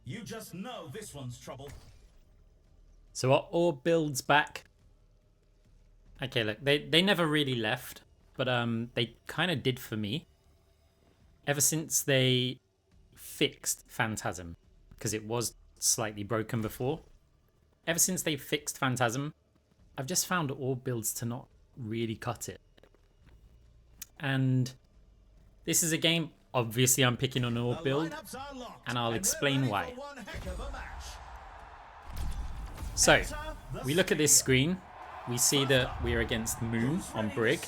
You just know this one's trouble. So our orb builds back. Okay, look, they never really left, but they kind of did for me. Ever since they fixed Phantasm, because it was slightly broken before. Ever since they fixed Phantasm, I've just found orb builds to not really cut it. And this is a game, obviously I'm picking on an orb build, and I'll explain why. So, we look at this screen, we see that we're against Moon on Brig,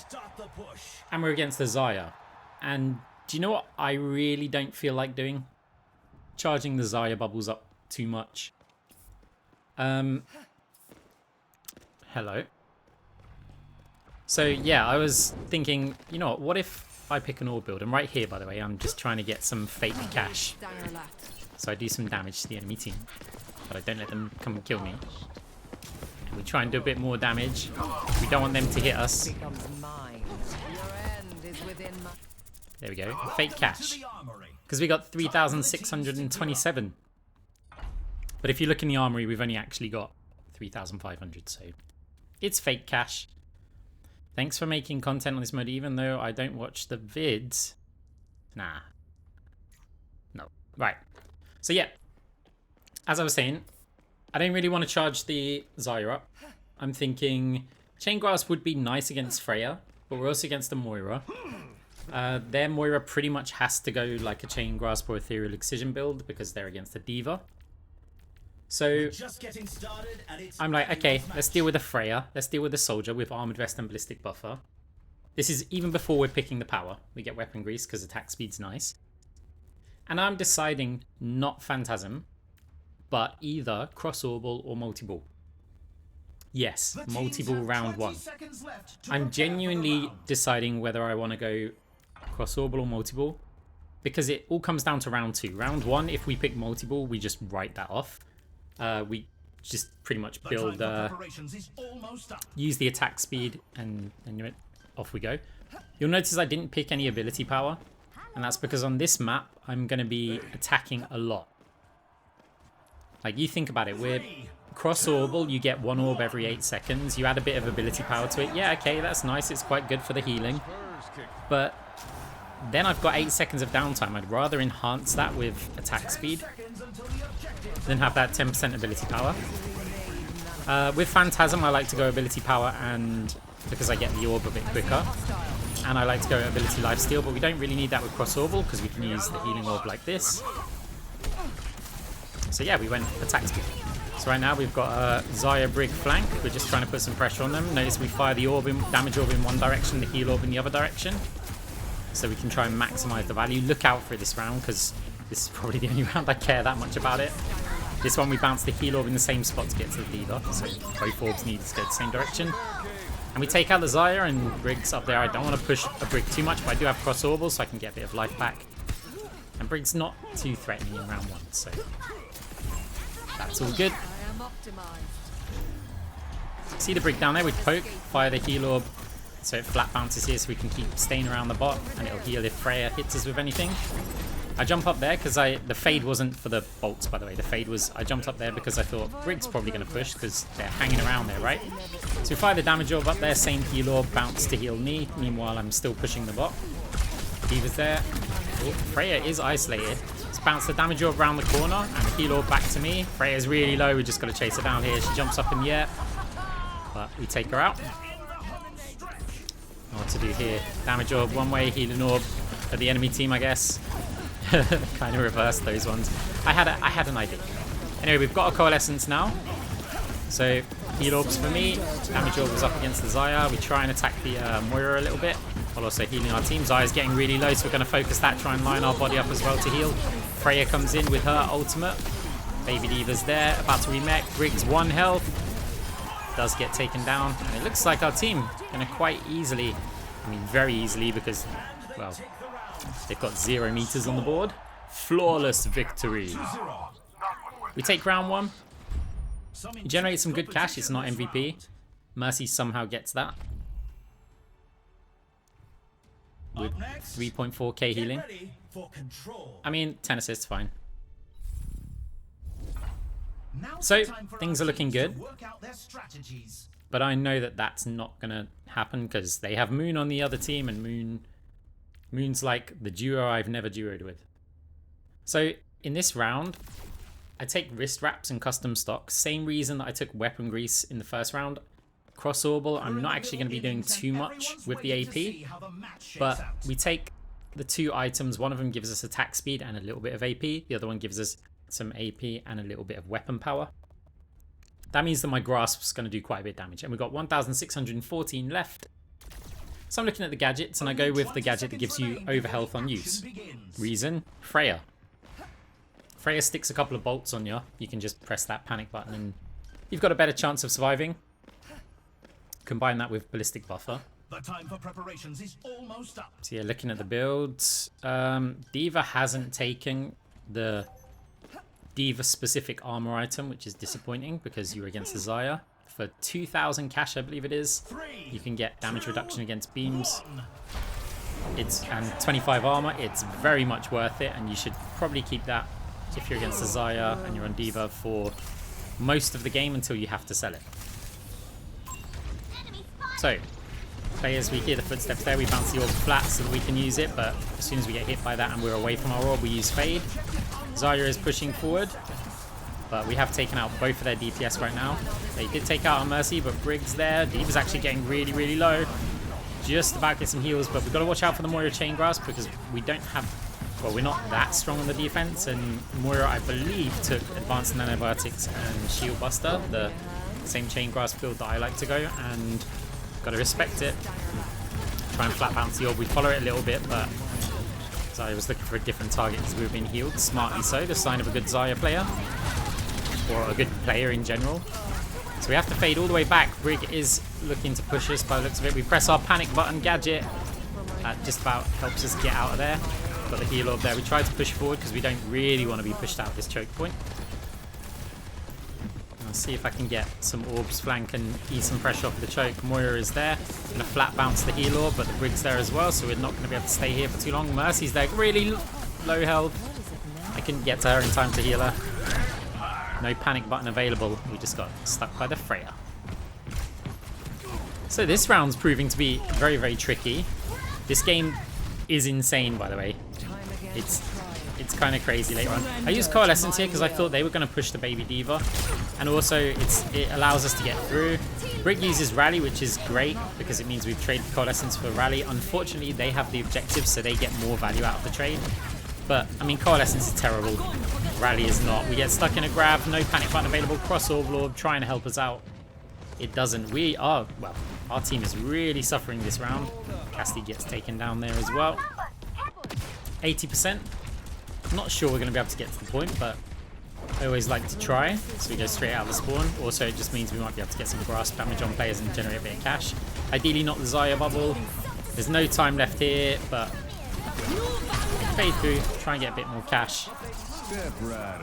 and we're against the Xayah. And do you know what I really don't feel like doing? Charging the Xayah bubbles up too much. Hello. So yeah, I was thinking, you know what if I pick an orb build? And right here, by the way, I'm just trying to get some fake cash. So I do some damage to the enemy team. But I don't let them come and kill me. And we try and do a bit more damage. We don't want them to hit us. There we go. Fake cash. Because we got 3,627. But if you look in the armory, we've only actually got 3,500. So it's fake cash. Thanks for making content on this mode, even though I don't watch the vids. Nah. No. Right. So yeah. As I was saying, I don't really want to charge the Xayah up. I'm thinking Chain Grasp would be nice against Freya, but we're also against the Moira. Their Moira pretty much has to go like a Chain Grasp or Ethereal Excision build because they're against the Diva. So I'm like, okay, let's deal with the Freya. Let's deal with the Soldier with Armored Vest and Ballistic Buffer. This is even before we're picking the power. We get Weapon Grease because attack speed's nice. And I'm deciding not Phantasm, but either Cross-Orbal or Multi-Ball. Yes, Multi-Ball round 1. I'm genuinely deciding whether I want to go Cross-Orbal or Multi-Ball, because it all comes down to round 2. Round 1, if we pick Multi-Ball, we just write that off. We just pretty much build, use the attack speed, and off we go. You'll notice I didn't pick any ability power, and that's because on this map, I'm going to be attacking a lot. Like, you think about it, we're Cross-Orbal, you get 1 orb every 8 seconds, you add a bit of ability power to it. Yeah, okay, that's nice, it's quite good for the healing. But then I've got 8 seconds of downtime. I'd rather enhance that with attack speed than have that 10% ability power. With Phantasm, I like to go ability power, and because I get the orb a bit quicker. And I like to go ability lifesteal, but we don't really need that with Cross-Orbal because we can use the healing orb like this. So yeah, we went attack speed. So right now we've got a Xayah Brig flank. We're just trying to put some pressure on them. Notice we fire the orb damage orb in one direction, the heal orb in the other direction. So we can try and maximize the value. Look out for it this round, because this is probably the only round I care that much about it. This one we bounce the heal orb in the same spot to get to the Diva. So both orbs need to go the same direction. And we take out the Xayah, and Brig's up there. I don't want to push a Brig too much, but I do have Cross-Orbal, so I can get a bit of life back. And Brig's not too threatening in round 1, so that's all good. See the Brig down there? We poke, fire the heal orb, so it flat bounces here, so we can keep staying around the bot, and it'll heal if Freya hits us with anything. I jump up there because the fade wasn't for the bolts, by the way. The fade was, I jumped up there because I thought Brig's probably going to push because they're hanging around there, right? So we fire the damage orb up there, same heal orb, bounce to heal me. Meanwhile, I'm still pushing the bot. Diva's there. Oh, Freya is isolated. Let's bounce the damage orb around the corner and the heal orb back to me. Freya's really low. We just got to chase her down here. She jumps up in the air, but we take her out. What to do here? Damage orb one way, healing orb for the enemy team, I guess. Kind of reversed those ones. I had an idea. Anyway, we've got a coalescence now. So heal orbs for me. Damage orb was up against the Xayah. We try and attack the Moira a little bit, while also healing our team. Xayah's getting really low, so we're going to focus that, try and line our body up as well to heal. Freya comes in with her ultimate. Baby Diva's there, about to remech. Briggs 1 health. Does get taken down, and it looks like our team going to quite easily, I mean very easily, because, well, they've got 0 meters on the board. Flawless victory. We take round 1. We generate some good cash. It's not MVP. Mercy somehow gets that with 3.4k healing. I mean, 10 assists, fine. So things are looking good. But I know that that's not going to happen because they have Moon on the other team, and Moon's like the duo I've never duoed with. So in this round, I take wrist wraps and custom stock. Same reason that I took weapon grease in the first round. Cross Orbal, I'm not actually going to be doing too much with the AP, but we take the two items. One of them gives us attack speed and a little bit of AP. The other one gives us some AP and a little bit of weapon power. That means that my grasp's going to do quite a bit of damage. And we've got 1,614 left. So I'm looking at the gadgets, and I go with the gadget that gives you overhealth on use. Reason? Freya. Freya sticks a couple of bolts on you. You can just press that panic button and you've got a better chance of surviving. Combine that with ballistic buffer. The time for preparations is almost up. So yeah, looking at the builds. D.Va hasn't taken the D.Va specific armor item, which is disappointing because you were against the Xayah. For 2,000 cash, I believe it is, you can get damage reduction against beams. And 25 armor. It's very much worth it, and you should probably keep that if you're against the Xayah and you're on D.Va for most of the game until you have to sell it. So, players, we hear the footsteps there. We bounce the orb flat so that we can use it, but as soon as we get hit by that and we're away from our orb, we use Fade. Xayah is pushing forward, but we have taken out both of their DPS right now. They did take out our Mercy, but Brig's there. D.Va's actually getting really, really low. Just about to get some heals, but we've got to watch out for the Moira Chain Grasp because we don't have... Well, we're not that strong on the defense, and Moira, I believe, took Advanced Nanobiotics and Shield Buster, the same Chain Grasp build that I like to go, and got to respect it. Try and flat bounce the orb. We follow it a little bit, but Xayah was looking for a different target because we were being healed. Smartly so, the sign of a good Xayah player, or a good player in general. So we have to fade all the way back. Brig is looking to push us by the looks of it. We press our panic button gadget. That just about helps us get out of there. Got the heal orb there. We try to push forward because we don't really want to be pushed out of this choke point. I'll see if I can get some orbs flank and ease some pressure off the choke. Moira is there. I'm going to flat bounce the heal orb, but the Brig's there as well, so we're not going to be able to stay here for too long. Mercy's there, really low health. I couldn't get to her in time to heal her. No panic button available. We just got stuck by the Freya. So this round's proving to be very, very tricky. This game is insane, by the way. It's kind of crazy later on. I used Coalescence here because I thought they were going to push the baby D.Va, and also it allows us to get through. Brig uses Rally, which is great because it means we've traded Coalescence for Rally. Unfortunately, they have the objective, so they get more value out of the trade. But I mean, Coalescence is terrible. Rally is not. We get stuck in a grab. No panic button available. Cross Overlord trying to help us out. It doesn't. We are, well, our team is really suffering this round. Casty gets taken down there as well. 80%. I'm not sure we're going to be able to get to the point, but I always like to try. So we go straight out of the spawn. Also, it just means we might be able to get some grasp damage on players and generate a bit of cash. Ideally not the Xayah bubble. There's no time left here, but fade through, try and get a bit more cash.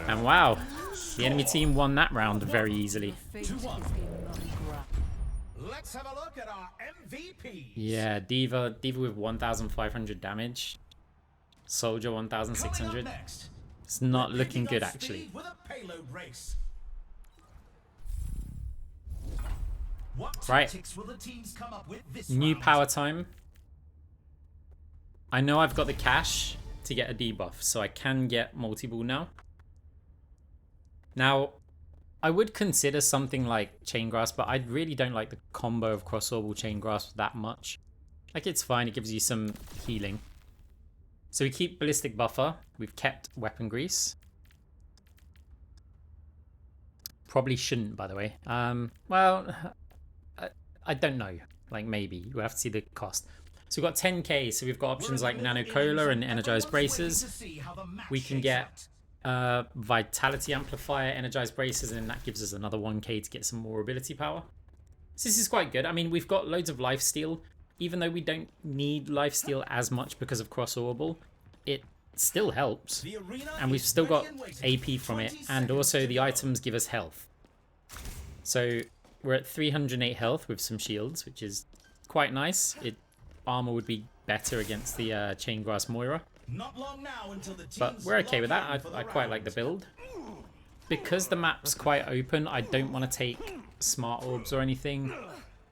And wow, the enemy team won that round very easily. Let's have a look at our MVP. Yeah, D.Va with 1,500 damage. Soldier 1,600. It's not looking good actually. Right. New power time. I know I've got the cash to get a debuff, so I can get multi-ball now. Now, I would consider something like Chain Grasp, but I really don't like the combo of Cross Orbal Chain Grasp that much. Like, it's fine, it gives you some healing. So we keep Ballistic Buffer. We've kept Weapon Grease. Probably shouldn't, by the way. Well, I don't know. Like, maybe. We'll have to see the cost. So we've got 10k, so we've got options like Nano Cola and Energized Braces. We can get Vitality Amplifier, Energized Braces, and that gives us another 1k to get some more ability power. So this is quite good. I mean, we've got loads of lifesteal. Even though we don't need lifesteal as much because of Cross Orbal, it still helps. And we've still got AP from it, and also the items give us health. So we're at 308 health with some shields, which is quite nice. Armor would be better against the Chain Grasp Moira. But we're okay with that. I quite like the build. because the map's quite open, I don't want to take smart orbs or anything.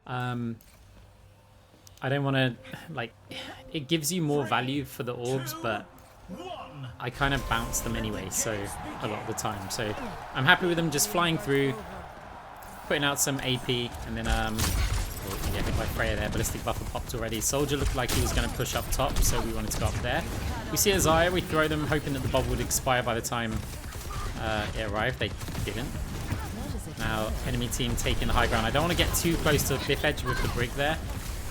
I don't want to, like, it gives you more value for the orbs, but I kind of bounce them anyway, so a lot of the time. So I'm happy with them just flying through, putting out some AP, and then yeah, hit by Freya there. Ballistic buffer popped already. Soldier looked like he was going to push up top, so we wanted to go up there. We see a Xayah, we throw them, hoping that the bubble would expire by the time it arrived. They didn't. Now, enemy team taking the high ground. I don't want to get too close to the cliff edge with the Brig there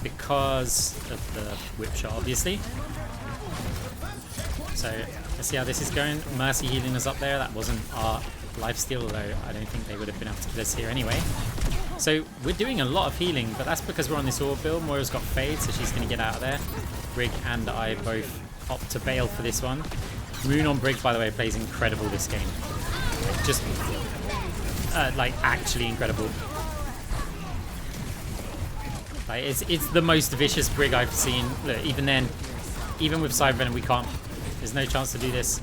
because of the whip shot, obviously. So, let's see how this is going. Mercy healing us up there. That wasn't our lifesteal, although I don't think they would have been able to kill us here anyway. So, we're doing a lot of healing, but that's because we're on this orb build. Moira's got Fade, so she's going to get out of there. Brig and I both opt to bail for this one. Rune on Brig, by the way, plays incredible this game. Just, like, actually incredible. Like, it's the most vicious Brig I've seen. Look, even then, even with Side Venom, we can't. There's no chance to do this.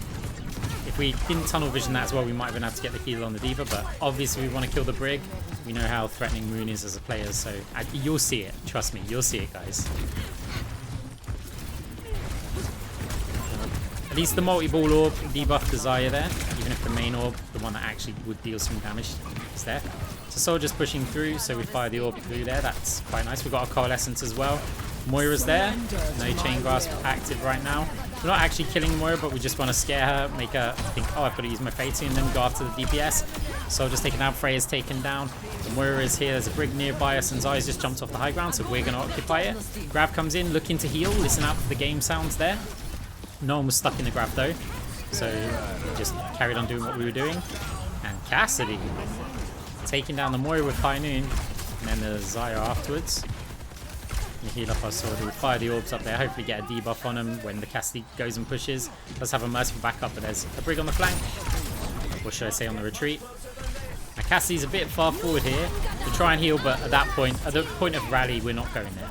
If we didn't tunnel vision that as well, we might have been able to get the heal on the D.Va, but obviously we want to kill the Brig. We know how threatening Moon is as a player, so you'll see it. Trust me, you'll see it, guys. At least the multi-ball orb debuffed the Xayah there, even if the main orb, the one that actually would deal some damage, is there. So Soldier's pushing through, so we fire the orb through there. That's quite nice. We've got our Coalescence as well. Moira's there. No Chain Grasp active right now. We're not actually killing Moira, but we just want to scare her, make her think, oh, I've got to use my Fade and then go after the DPS. Soldier's taken out, Freya's taken down. The Moira is here. There's a Brig nearby us, and Xayah's just jumped off the high ground, so we're going to occupy it. Grav comes in, looking to heal. Listen out for the game sounds there. No one was stuck in the Grav though, so we just carried on doing what we were doing. And Cassidy taking down the Moira with High Noon, and then the Xayah afterwards. We heal up our Soldier, we fire the orbs up there, hopefully get a debuff on him when the Cassidy goes and pushes. Let's have a merciful backup, but there's a Brig on the flank, or should I say on the retreat. Now Cassidy's a bit far forward here to try and heal, but at that point, at the point of rally, we're not going there.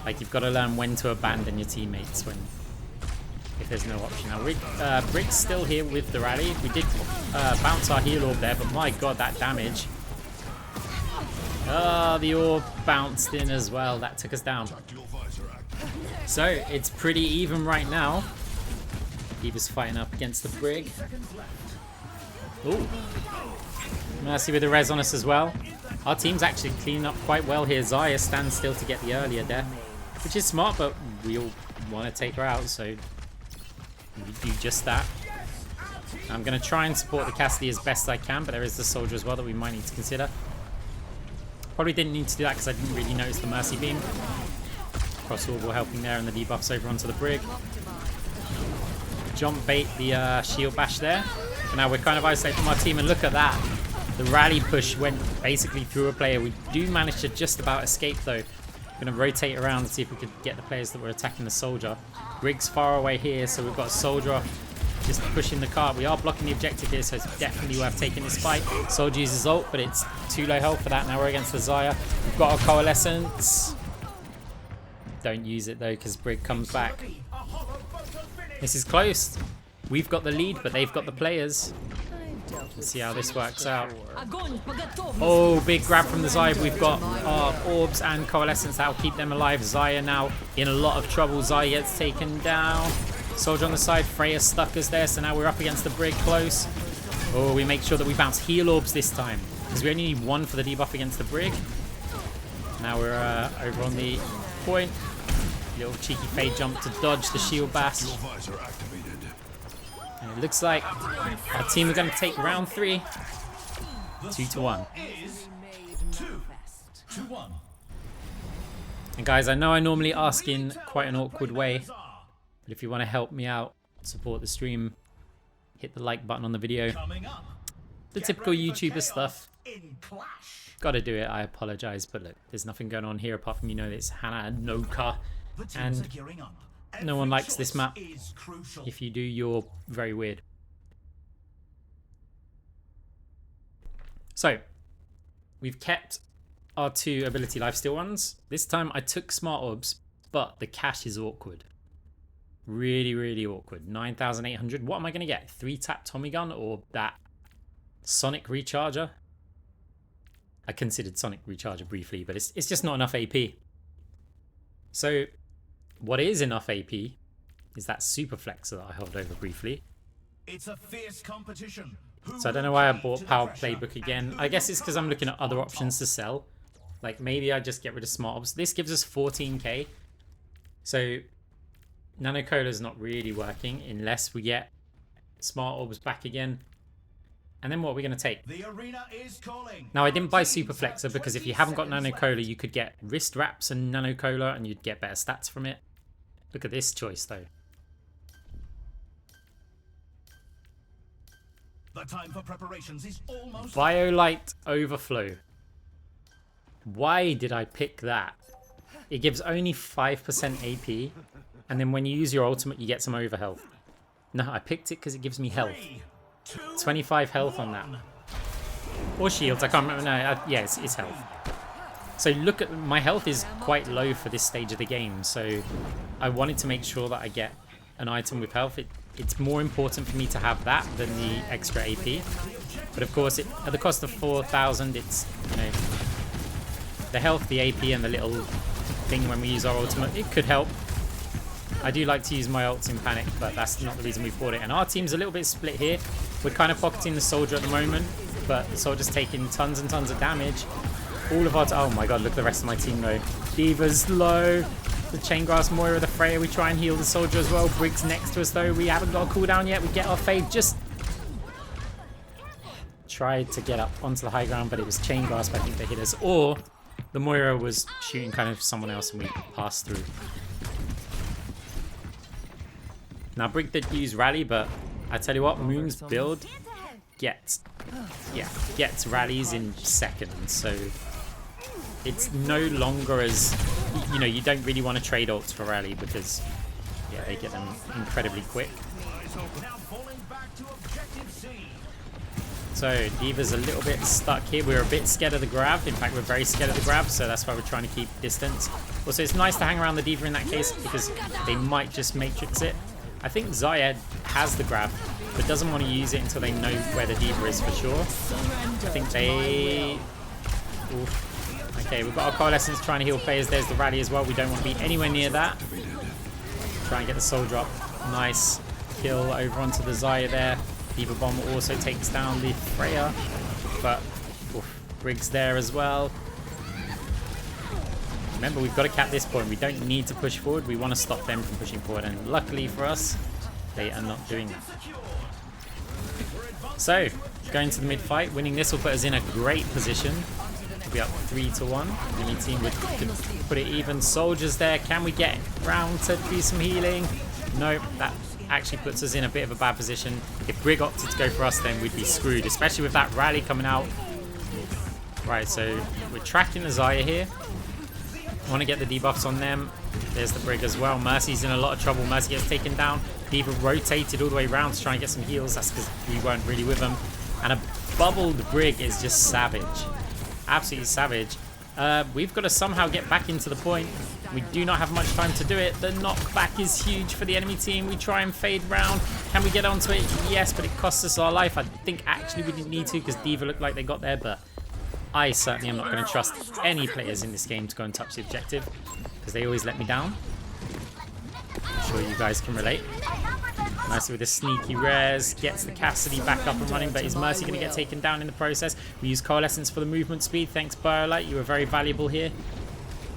Like, you've got to learn when to abandon your teammates when, if there's no option. Now, Brig's still here with the rally. We did bounce our heal orb there, but my god, that damage. Oh, the orb bounced in as well. That took us down. So, it's pretty even right now. He was fighting up against the Brig. Ooh. Mercy with the res on us as well. Our team's actually cleaning up quite well here. Xayah stands still to get the earlier death, which is smart, but we all want to take her out, so we do just that. I'm going to try and support the Cassidy as best I can, but there is the Soldier as well that we might need to consider. Probably didn't need to do that because I didn't really notice the Mercy Beam. Cross Orbital helping there, and the debuffs over onto the Brig. Jump bait the shield bash there. And now we're kind of isolated from our team, and look at that. The rally push went basically through a player. We do manage to just about escape though. Going to rotate around and see if we could get the players that were attacking the Soldier. Brig's far away here, so we've got a Soldier just pushing the cart. We are blocking the objective here, so it's definitely worth taking this fight. Soldier uses ult, but it's too low health for that. Now we're against the Xayah. We've got our Coalescence. Don't use it though, because Brig comes back. This is close. We've got the lead, but they've got the players. Let's see how this works out. Oh, big grab from the Xayah. We've got our orbs and Coalescence. That'll keep them alive. Xayah now in a lot of trouble. Xayah gets taken down. Soldier on the side. Freya stuck us there, so now we're up against the Brig close. Oh, we make sure that we bounce heal orbs this time, because we only need one for the debuff against the Brig. Now we're over on the point. Little cheeky fade jump to dodge the shield bash. And it looks like our team are going to take round 3. 2-1. And guys, I know I normally ask in quite an awkward way, but if you want to help me out, support the stream, hit the like button on the video. The typical YouTuber stuff. Gotta do it, I apologize, but look, there's nothing going on here apart from, you know, it's Hana and Noka. And no one likes this map. If you do, you're very weird. So, we've kept our 2 ability lifesteal ones. This time I took smart orbs, but the cash is awkward. Really, really awkward. 9,800. What am I going to get? 3-tap Tommy gun or that Sonic Recharger. I considered Sonic Recharger briefly, but it's just not enough AP. So what is enough AP is that Super Flexor that I held over briefly. It's a fierce competition. So I don't know why I bought Power Playbook again. I guess it's because I'm looking at other options to sell. Like maybe I just get rid of Smart Orbs. This gives us 14k. So Nano Cola's not really working unless we get Smart Orbs back again. And then what are we going to take? The arena is calling. Now I didn't buy Super Flexor because if you haven't got Nano Cola, you could get wrist wraps and Nano Cola and you'd get better stats from it. Look at this choice though. The time for preparations is almost. Violite Overflow. Why did I pick that? It gives only 5% AP, and then when you use your ultimate, you get some overhealth. No, I picked it because it gives me health. 25 health on that. Or shields, I can't remember. No, yeah, it's health. So look at, my health is quite low for this stage of the game, so I wanted to make sure that I get an item with health. It's more important for me to have that than the extra AP. But of course, at the cost of 4,000, it's, you know, the health, the AP, and the little thing when we use our ultimate, it could help. I do like to use my ults in panic, but that's not the reason we bought it. And our team's a little bit split here. We're kind of pocketing the soldier at the moment, but the soldier's taking tons and tons of damage. All of our... oh my god, look at the rest of my team though. D.Va's low. The Chaingrass, Moira, the Freya. We try and heal the soldier as well. Briggs next to us though. We haven't got a cooldown yet. We get our fade. Just tried to get up onto the high ground, but it was Chaingrass, I think, that hit us. Or the Moira was shooting kind of someone else and we passed through. Now Brig did use Rally, but I tell you what, Moon's build gets rallies in seconds, so it's no longer as, you know, you don't really want to trade ults for Rally because, yeah, they get them incredibly quick. So D.Va's a little bit stuck here. We're a bit scared of the grab. In fact, we're very scared of the grab, so that's why we're trying to keep distance. Also, it's nice to hang around the D.Va in that case because they might just matrix it. I think Zayed has the grab, but doesn't want to use it until they know where the D.Va is for sure. I think they... oof. Okay, we've got our Coalescence trying to heal players. There's the Rally as well. We don't want to be anywhere near that. Try and get the Soul Drop. Nice kill over onto the Zaya there. D.Va Bomb also takes down the Freya, but oof, Briggs there as well. Remember, we've got to cap this point. We don't need to push forward. We want to stop them from pushing forward, and luckily for us, they are not doing that. So, going to the mid-fight, winning this will put us in a great position. We'll be up 3-1. Enemy team could put it even. Soldiers there. Can we get round to do some healing? No, that actually puts us in a bit of a bad position. If Brig opted to go for us, then we'd be screwed, especially with that Rally coming out. Right, so we're tracking the Zaya here. Want to get the debuffs on them. There's the Brig as well. Mercy's in a lot of trouble. Mercy gets taken down. D.Va rotated all the way around to try and get some heals. That's because we weren't really with them. And a bubbled Brig is just savage. Absolutely savage. We've got to somehow get back into the point. We do not have much time to do it. The knockback is huge for the enemy team. We try and fade round. Can we get onto it? Yes, but it costs us our life. I think actually we didn't need to because D.Va looked like they got there, but I certainly am not going to trust any players in this game to go and touch the objective because they always let me down. I'm sure you guys can relate. Nicely with a sneaky res, gets the Cassidy back up and running, but is Mercy going to get taken down in the process? We use Coalescence for the movement speed. Thanks, Biolite. You were very valuable here.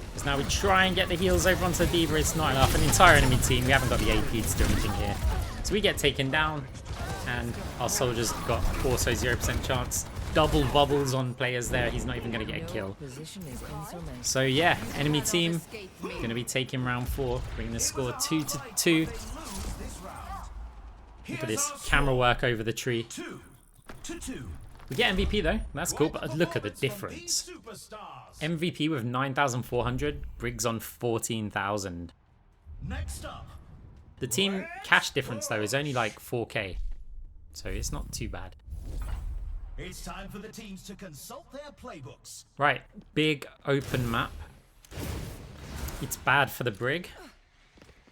Because now we try and get the heals over onto the D.Va. It's not enough. An entire enemy team. We haven't got the AP to do anything here. So we get taken down, and our soldiers got also 0% chance. Double bubbles on players there. He's not even going to get a kill. So yeah, enemy team going to be taking round 4, bringing the score 2-2. Look at this camera work over the tree. We get MVP though. That's cool, but look at the difference. MVP with 9,400, Briggs on 14,000. The team cash difference though is only like 4k, so it's not too bad. It's time for the teams to consult their playbooks. Right, big open map. It's bad for the Brig.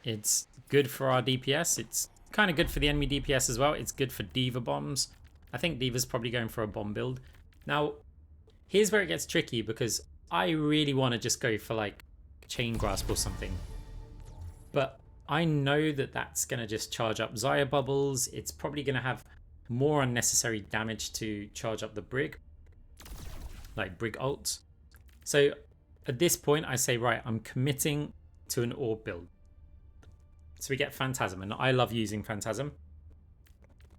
It's good for our DPS. It's kind of good for the enemy DPS as well. It's good for D.Va bombs. I think D.Va's probably going for a bomb build. Now, here's where it gets tricky because I really want to just go for like Chain Grasp or something. But I know that that's going to just charge up Xayah bubbles. It's probably going to have more unnecessary damage to charge up the Brig. Like Brig ults. So at this point I say, right, I'm committing to an orb build. So we get Phantasm, and I love using Phantasm.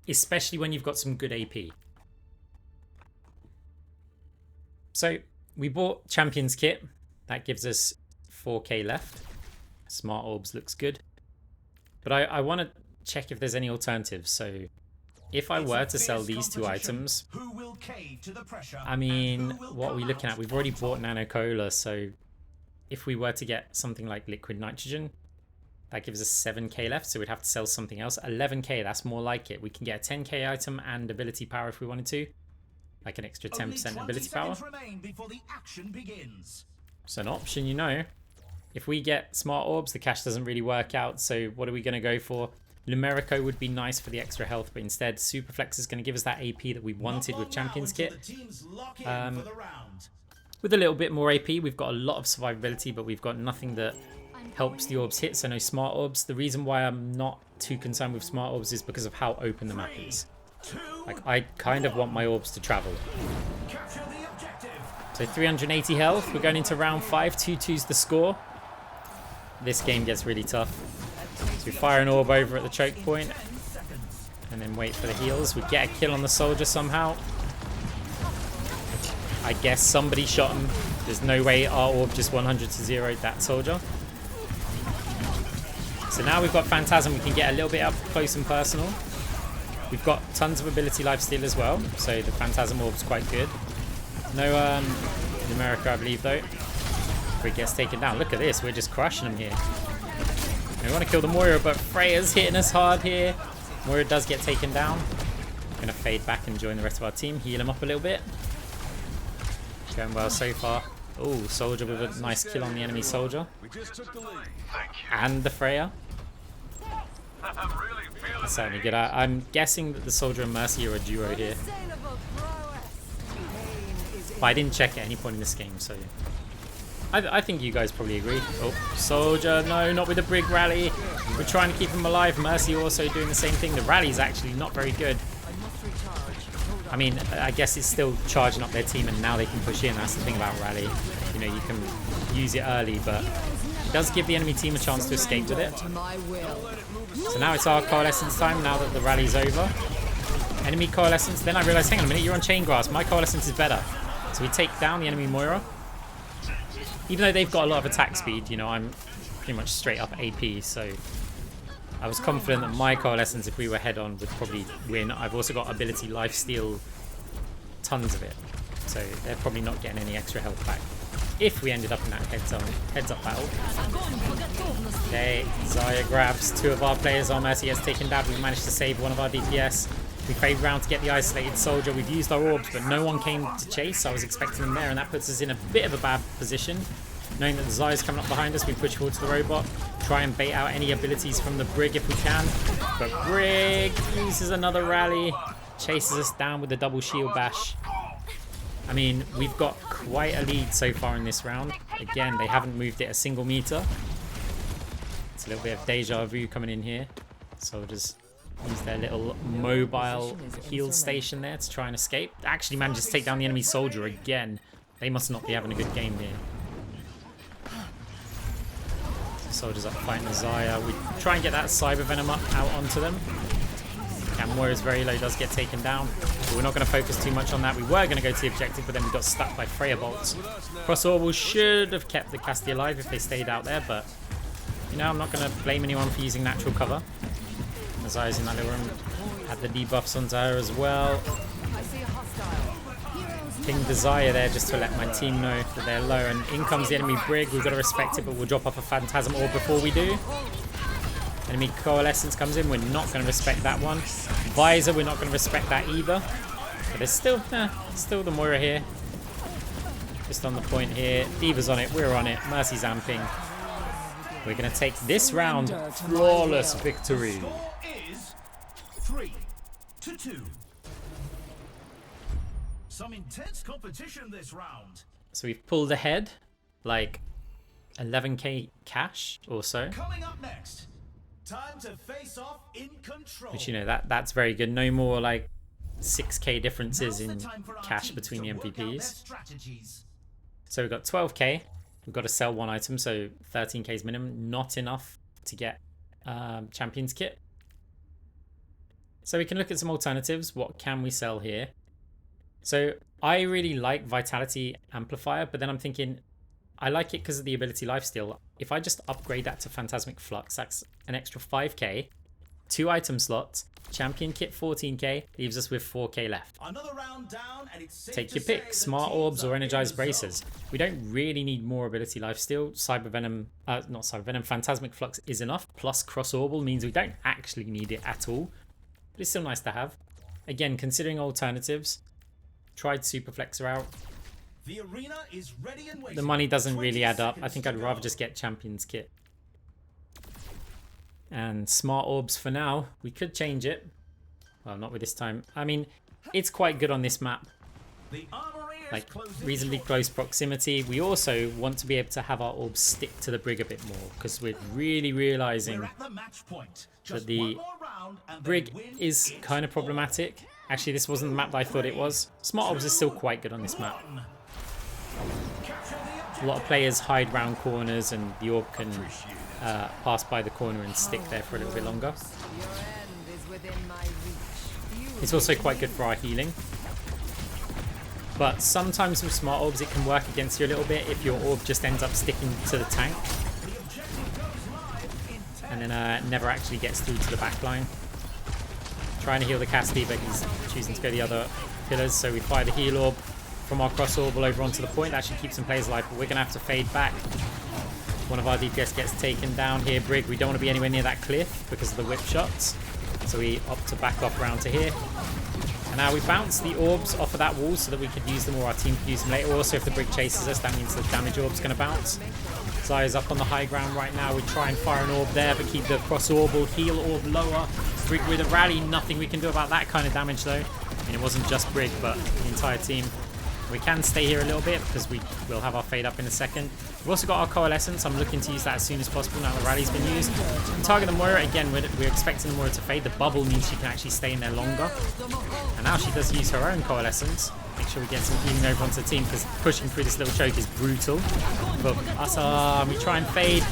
Especially when you've got some good AP. So we bought Champions Kit. That gives us 4k left. Smart Orbs looks good. But I want to check if there's any alternatives. So if I were to sell these two items, I mean, what are we looking at? We've already bought Nano Cola, so if we were to get something like Liquid Nitrogen, that gives us 7k left, so we'd have to sell something else. 11k, that's more like it. We can get a 10k item and ability power if we wanted to. Like an extra 10% ability power. So an option, you know. If we get Smart Orbs, the cash doesn't really work out, so what are we going to go for? Lumerico would be nice for the extra health, but instead Superflex is going to give us that AP that we wanted with Champions Kit. With a little bit more AP, we've got a lot of survivability, but we've got nothing that helps the orbs hit, so no Smart Orbs. The reason why I'm not too concerned with Smart Orbs is because of how open the map is. Like, I kind of want my orbs to travel. So 380 health, we're going into round 5, 2-2's the score. This game gets really tough. So we fire an orb over at the choke point and then wait for the heals. We get a kill on the soldier somehow. I guess somebody shot him. There's no way our orb just 100-0'd that soldier. So now we've got Phantasm, we can get a little bit up close and personal. We've got tons of ability lifesteal as well, so the Phantasm orb's quite good. No Numerica, I believe, though. Brig gets taken down. Look at this, we're just crushing him here. We want to kill the Moira, but Freya's hitting us hard here. Moira does get taken down. I'm going to fade back and join the rest of our team, heal him up a little bit. Going well so far. Oh, soldier with a nice kill on the enemy soldier. And the Freya. That's certainly good. I'm guessing that the soldier and Mercy are a duo here. But I didn't check at any point in this game, so I think you guys probably agree. Oh, soldier, no, not with the Brig rally. We're trying to keep him alive. Mercy also doing the same thing. The rally's actually not very good. I mean, I guess it's still charging up their team and now they can push in. That's the thing about rally. You know, you can use it early, but it does give the enemy team a chance to escape with it. So now it's our Coalescence time, now that the rally's over. Enemy Coalescence. Then I realize, hang on a minute, you're on Chain Grasp. My Coalescence is better. So we take down the enemy Moira. Even though they've got a lot of attack speed, you know, I'm pretty much straight up AP, so I was confident that my Coalescence, if we were head-on, would probably win. I've also got ability lifesteal, tons of it, so they're probably not getting any extra health back if we ended up in that heads-up battle. Okay, Xayah grabs two of our players. Our Mercy gets taken down. We managed to save one of our DPS. We fade round to get the isolated soldier. We've used our orbs, but no one came to chase. I was expecting them there, and that puts us in a bit of a bad position. Knowing that the Xayah's coming up behind us, we push forward to the robot. Try and bait out any abilities from the Brig if we can. But Brig uses another rally. Chases us down with a double shield bash. I mean, we've got quite a lead so far in this round. Again, they haven't moved it a single meter. It's a little bit of deja vu coming in here. Soldiers use their little mobile heal station there to try and escape. Actually manages to take down the enemy soldier again. They must not be having a good game here. Soldiers up fighting the Xayah. We try and get that Cyber Venom up out onto them. And Moira's very low, does get taken down. But we're not going to focus too much on that. We were going to go to the objective, but then we got stuck by Freya bolts. Cross Orbital should have kept the Casty alive if they stayed out there, but you know, I'm not going to blame anyone for using natural cover. The Xayah's in that little room. Had the debuffs onto her as well. Pinged the Xayah there just to let my team know that they're low. And in comes the enemy Brig. We've got to respect it, but we'll drop off a Phantasm Orb before we do. Enemy Coalescence comes in. We're not going to respect that one. Visor, we're not going to respect that either. But there's still the Moira here. Just on the point here. D.Va's on it. We're on it. Mercy's amping. We're going to take this round. Flawless victory. 3-2. Some intense competition this round. So we've pulled ahead like 11k cash or so. Coming up next, time to face off in control. Which, you know, that's very good. No more like 6k differences in cash between the MVPs. So we've got 12k. We've got to sell one item, so 13k is minimum. Not enough to get Champions Kit. So we can look at some alternatives. What can we sell here? So I really like Vitality Amplifier, but then I'm thinking I like it because of the ability Lifesteal. If I just upgrade that to Phantasmic Flux, that's an extra 5k, 2 item slots, Champion Kit 14k, leaves us with 4k left. Another round down, and it's safe Take your to pick, say Smart the Orbs teams or are in Energized the zone. Braces. We don't really need more ability Lifesteal. Cyber Venom, not Cyber Venom, Phantasmic Flux is enough, plus Cross Orbal means we don't actually need it at all. But it's still nice to have. Again, considering alternatives, tried Superflexer out. The arena is ready and waiting. The money doesn't really 20 add up. I seconds think to I'd rather go. just get Champions Kit. And Smart Orbs for now. We could change it. Well, not with this time. I mean, it's quite good on this map. The armory is Like, closing reasonably shortly. close proximity. We also want to be able to have our orbs stick to the Brig a bit more, because we're really realizing We're at the match point. that Just the one more round and they Brig win is it kind of problematic. Actually, this wasn't the map that I thought it was. Smart Orbs is still quite good on this map. all. Capture the A lot of players hide round corners and the orb can pass by the corner and stick there for a little bit longer. Your end is within my reach. It's also quite good for our healing. But sometimes with Smart Orbs it can work against you a little bit if your orb just ends up sticking to the tank and then never actually gets through to the back line. Trying to heal the Cassidy, but he's choosing to go the other pillars, so we fire the heal orb from our cross orbal over onto the point. That should keep some players alive, but we're going to have to fade back. One of our DPS gets taken down here. Brig, we don't want to be anywhere near that cliff because of the whip shots, so we opt to back off round to here. And now we bounce the orbs off of that wall so that we could use them, or our team could use them later. Also, if the Brig chases us, that means the damage orb's going to bounce. Zaya's up on the high ground right now. We try and fire an orb there, but keep the cross orbal, heal orb lower. Brig with a rally, nothing we can do about that kind of damage though. I mean, it wasn't just Brig, but the entire team. We can stay here a little bit because we will have our fade up in a second. We've also got our Coalescence. I'm looking to use that as soon as possible now the rally's been used. We target the Moira again. We're expecting the Moira to fade. The bubble means she can actually stay in there longer. And now she does use her own Coalescence. Make sure we get some healing over onto the team because pushing through this little choke is brutal. But us, we try and fade.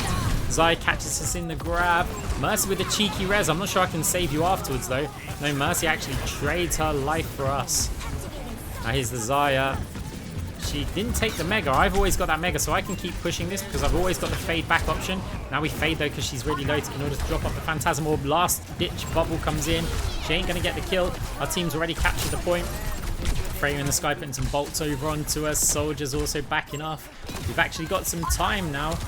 Zai catches us in the grab. Mercy with a cheeky res. I'm not sure I can save you afterwards though. No, Mercy actually trades her life for us. Now here's the Zaya. She didn't take the Mega. I've always got that Mega, so I can keep pushing this because I've always got the fade back option. Now we fade though because she's really low in order to drop off the Phantasm Orb. Last ditch bubble comes in. She ain't going to get the kill. Our team's already captured the point. Freya in the sky putting some bolts over onto us. Soldiers also backing off. We've actually got some time now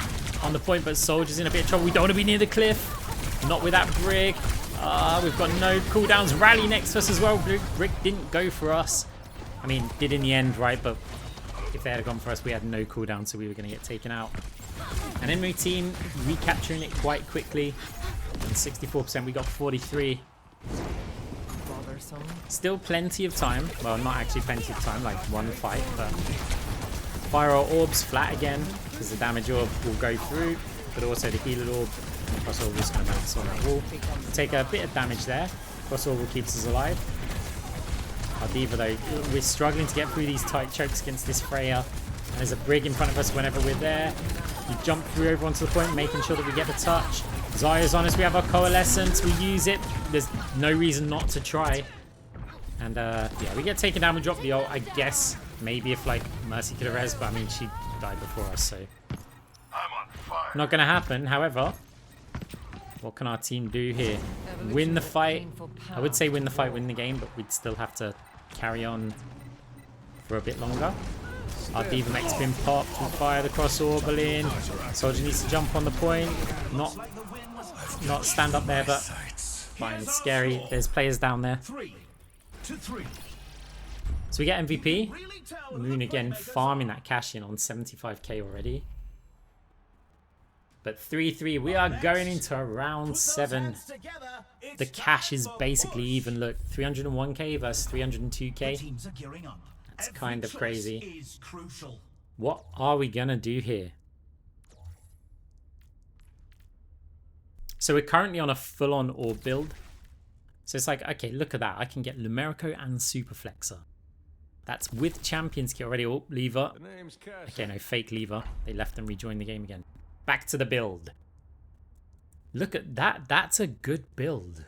on the point, but Soldiers in a bit of trouble. We don't want to be near the cliff. Not with that Brig. We've got no cooldowns. Rally next to us as well. Brig didn't go for us. I mean, did in the end, right? But if they had gone for us, we had no cooldown, so we were going to get taken out. And then team recapturing it quite quickly. And 64%, we got 43. Still plenty of time. Well, not actually plenty of time, like one fight, but fire our orbs flat again because the damage orb will go through, but also the healer orb and the cross orb is going to bounce on that wall. Take a bit of damage there. Cross orb keeps us alive. Our Diva though, we're struggling to get through these tight chokes against this Freya. And there's a Brig in front of us whenever we're there. We jump through over onto the point, making sure that we get the touch. Zaya's on us, we have our Coalescence, we use it. There's no reason not to try. And yeah, we get taken down, we drop the ult, I guess. Maybe if like Mercy could have res, but I mean she died before us, so not gonna happen. However, what can our team do here? Win the fight. I would say win the fight, win the game, but we'd still have to carry on for a bit longer. Our Diva Mech's been popped. We fire the cross orbal in. Soldier needs to jump on the point. Not stand up there, but fine. It's scary. There's players down there. 3-3. So we get MVP. Moon again farming that cash in on 75k already. But 3-3, we are going into round 7. The cash is basically even. Look, 301k versus 302k. It's kind of crazy. Is crucial. What are we gonna do here? So we're currently on a full-on orb build. So it's like, okay, look at that. I can get Lumerico and Super Flexor. That's with Champions kit already. Oh, Lever. Okay, no, fake Lever. They left and rejoined the game again. Back to the build. Look at that. That's a good build.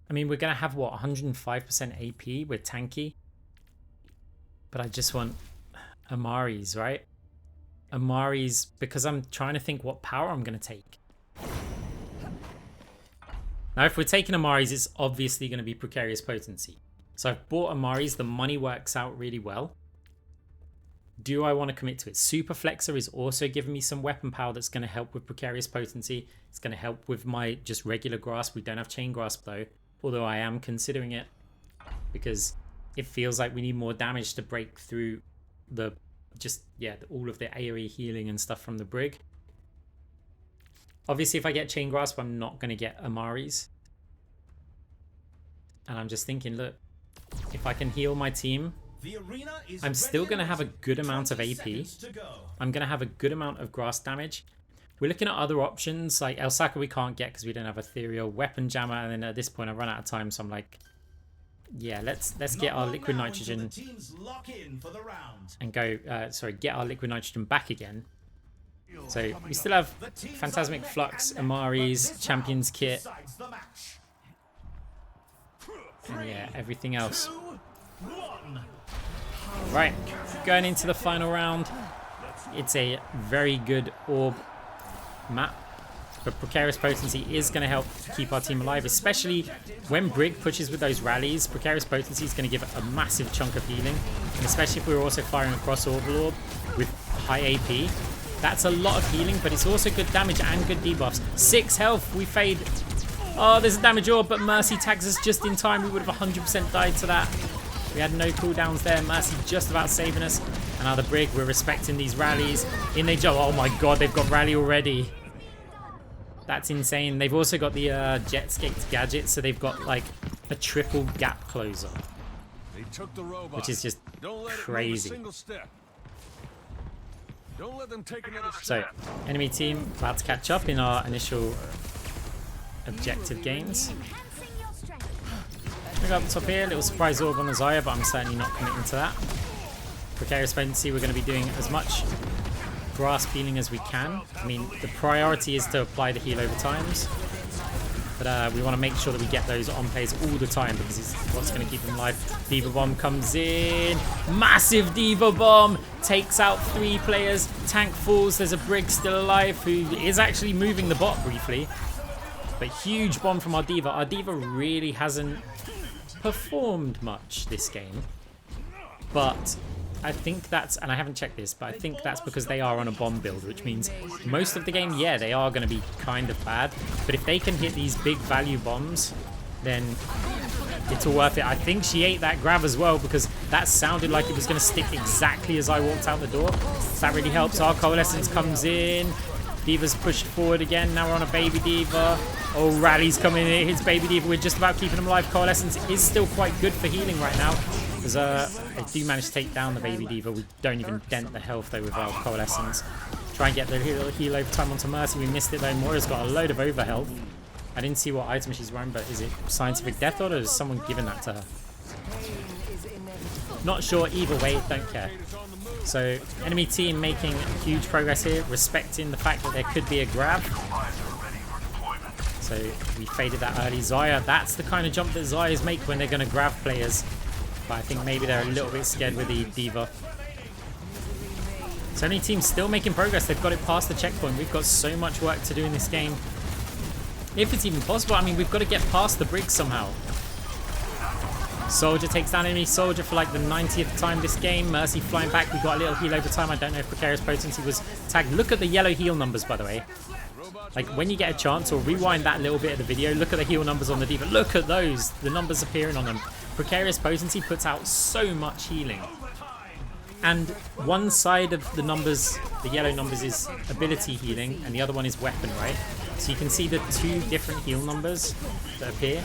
I mean, we're going to have, what, 105% AP? We're tanky. But I just want Amari's, right? Amari's, because I'm trying to think what power I'm going to take. Now, if we're taking Amari's, it's obviously going to be Precarious Potency. So I've bought Amari's. The money works out really well. Do I want to commit to it? Super Flexor is also giving me some weapon power that's going to help with Precarious Potency. It's going to help with my just regular grasp. We don't have Chain Grasp though, although I am considering it because it feels like we need more damage to break through the all of the AoE healing and stuff from the Brig. Obviously, if I get Chain Grasp, I'm not going to get Amari's. And I'm just thinking, look, if I can heal my team, I'm still going to have a good amount of AP. I'm going to have a good amount of grasp damage. We're looking at other options, like Elsaka we can't get because we don't have Ethereal, Weapon Jammer, and then at this point I run out of time, so I'm like, yeah, let's get our Liquid Nitrogen and go, get our Liquid Nitrogen back again. So we still have Phantasmic Flux, Amari's, Champions Kit, and yeah, everything else. Right, going into the final round. It's a very good orb map, but Precarious Potency is going to help keep our team alive, especially when Brig pushes with those rallies. Precarious Potency is going to give a massive chunk of healing, and especially if we're also firing across Orb with high AP. That's a lot of healing, but it's also good damage and good debuffs. 6 health, we fade. Oh, there's a damage orb, but Mercy tags us just in time. We would have 100% died to that. We had no cooldowns there. Mercy just about saving us. And now the Brig, we're respecting these rallies. In they jump. Oh my god, they've got rally already. That's insane. They've also got the Jetscape gadget, so they've got like a triple gap closer. Which is just crazy. So, enemy team about to catch up in our initial objective gains. We go up the top here, little surprise orb on the Xayah, but I'm certainly not committing to that. Precarious Potency, we're going to be doing as much grasp healing as we can. I mean, the priority is to apply the heal over times, but we want to make sure that we get those on plays all the time because it's what's going to keep them alive. Diva Bomb comes in, massive Diva Bomb, takes out 3 players, tank falls, there's a Brig still alive who is actually moving the bot briefly, but huge bomb from our Diva. Our Diva really hasn't performed much this game, but I think that's, and I haven't checked this, but I think that's because they are on a bomb build, which means most of the game, yeah, they are going to be kind of bad, but if they can hit these big value bombs, then it's all worth it. I think she ate that grab as well because that sounded like it was going to stick exactly as I walked out the door. So that really helps. Our Coalescence comes in. Diva's pushed forward again. Now we're on a Baby Diva. Oh, Rally's coming in. It hits Baby Diva. We're just about keeping them alive. Coalescence is still quite good for healing right now. Because they do manage to take down the Baby Diva. We don't even dent the health though with our Coalescence. Try and get the heal over time onto Mercy. We missed it though. Moira's got a load of overhealth. I didn't see what item she's wearing, but is it Scientific Death Order or is someone giving that to her? Not sure. Either way, don't care. So, enemy team making huge progress here, respecting the fact that there could be a grab. So, we faded that early. Xayah, that's the kind of jump that Xayahs make when they're going to grab players. But I think maybe they're a little bit scared with the Diva. So, enemy team's still making progress. They've got it past the checkpoint. We've got so much work to do in this game. If it's even possible, I mean, we've got to get past the Brig somehow. Soldier takes down enemy Soldier for like the 90th time this game. Mercy flying back. We got a little heal over time. I don't know if Precarious Potency was tagged. Look at the yellow heal numbers, by the way. Like, when you get a chance, or rewind that little bit of the video, look at the heal numbers on the Diva. Look at those. The numbers appearing on them. Precarious Potency puts out so much healing. And one side of the numbers, the yellow numbers, is ability healing, and the other one is weapon, right? So you can see the 2 different heal numbers that appear.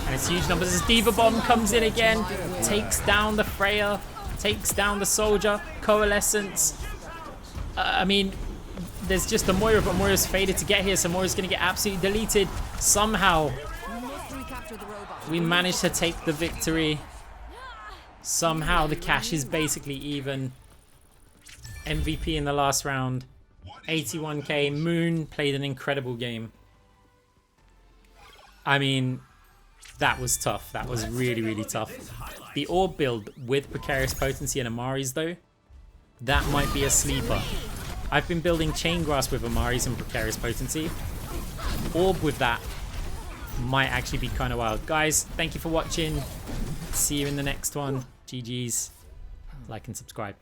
And it's huge numbers as Diva Bomb comes in again. Takes down the Freya. Takes down the Soldier. Coalescence. I mean, there's just the Moira, but Moira's faded to get here, so Moira's going to get absolutely deleted. Somehow, we managed to take the victory. Somehow the cash is basically even. MVP in the last round. 81k. Moon played an incredible game. I mean, that was tough. That was really, really tough. The Orb build with Precarious Potency and Amari's though, that might be a sleeper. I've been building Chain Grass with Amari's and Precarious Potency. Orb with that might actually be kind of wild. Guys, thank you for watching. See you in the next one. GG's. Like and subscribe.